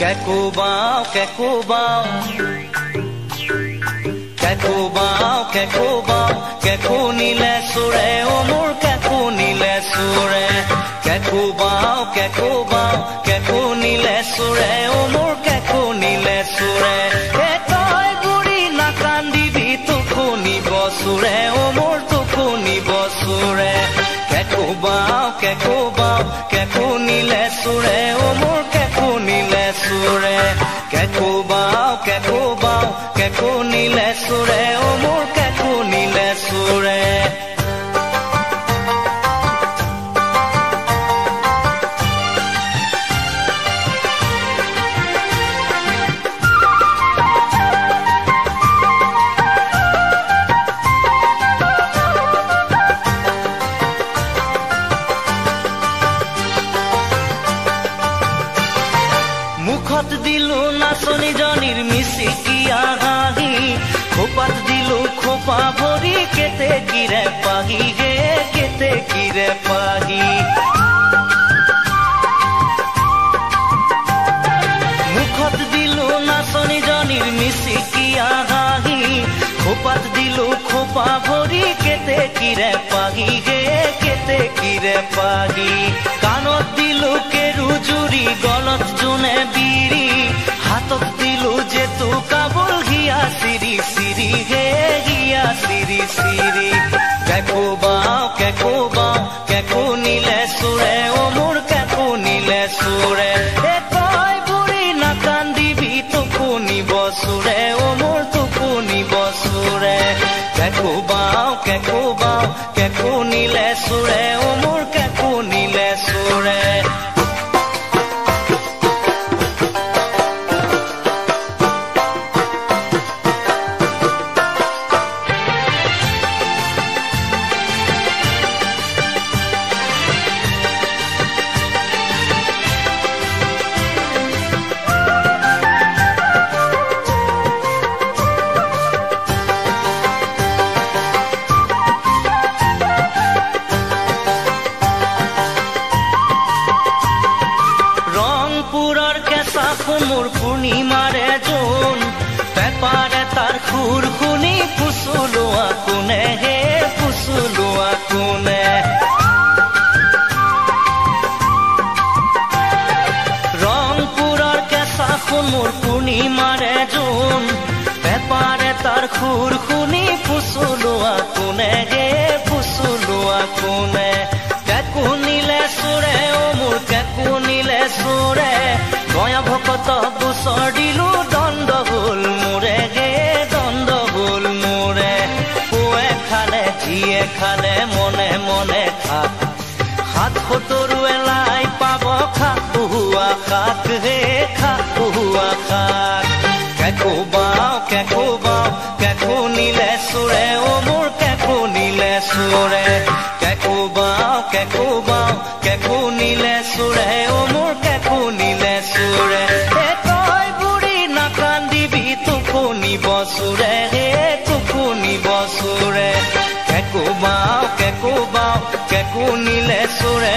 কেকো বাও কেকো বাও কেকো বাও কেকো বাও কেকো নিলে সুৰে ও মোৰ কেকো নিলে সুৰে কেকো বাও কেকো বাও কেকো নিলে সুৰে ও মোৰ কেকো নিলে সুৰে এ তই বুঢ়ী নাকান্দিবি তোকো নিব সুৰে ও মোৰ তোকো নিব সুৰে কেকো বাও কেকো নিলে সুৰে ও মোৰ কেকো নিলে সুৰে কেকো বাও কেকো নিলে সুৰে ও মোৰ কেকো নিলে সুৰে মুখত দিলো নাচনি জনীৰ মিচিকিয়া হাঁহি খোপাত দিলো খোপা ভৰি কেতে কিৰে পাহি হে কেতে কিৰে পাহি মুখত দিলো নাচনি জনীৰ মিচিকিয়া হাঁহি খোপাত দিলো খোপা ভৰি কেতে কিৰে পাহি হে কেতে কিৰে পাহি কাণত দিলো কেৰু জুৰি গলত জোনে বিৰি হাতত দিলো যে তো কাবুল হিয়া সিৰি সিৰি হে হিয়া সিৰি সিৰি কেকো বাও কেকো নিলে সুৰে ও মোৰ কেকো নিলে সুৰে এ তই বুঢ়ী নাকান্দিবি তোকো নিব সুৰে ও মোৰ তোকো নিব সুৰে কেকো বাও কেকো নিলে সুৰে ও মোৰ কেকো নিলে সুৰে মোৰ পূৰ্ণিমাৰে জোন পেপাৰে তাৰ খুৰ শুনি ফুচুলোৱা কোনে হে ফুচুলোৱা কোনে ৰংপুৰৰ কেঁচা সোণ মোৰ পূৰ্ণিমাৰে জোন পেপাৰে তাৰ খুৰ শুনি ফুচুলোৱা কোনে হে ফুচুলোৱা কোনে কেকো নিলে সুৰে ও মোৰ কেকো নিলে সুৰে গয়া ভকত গোচৰ দিলো দণ্ড হ'ল মোৰে গে দণ্ড হ'ল মোৰে পুৱে খালে যিয়ে খালে মনে মনে খাক হাত সতৰুৱে লাই পাব খাক উহুৱা খাক হে খাক উহুৱা খাক কেকো বাও কেকো নিলে সুৰে ও মোৰ কেকো নিলে সুৰে কেকো বাও কেকো নিলে সুৰে ও মোৰ কেকো নিলে সুৰে এ তই বুঢ়ী নাকান্দিবি তোকো নিব সুৰে হে তোকো নিব সুৰে কেকো বাও কেকো নিলে সুৰে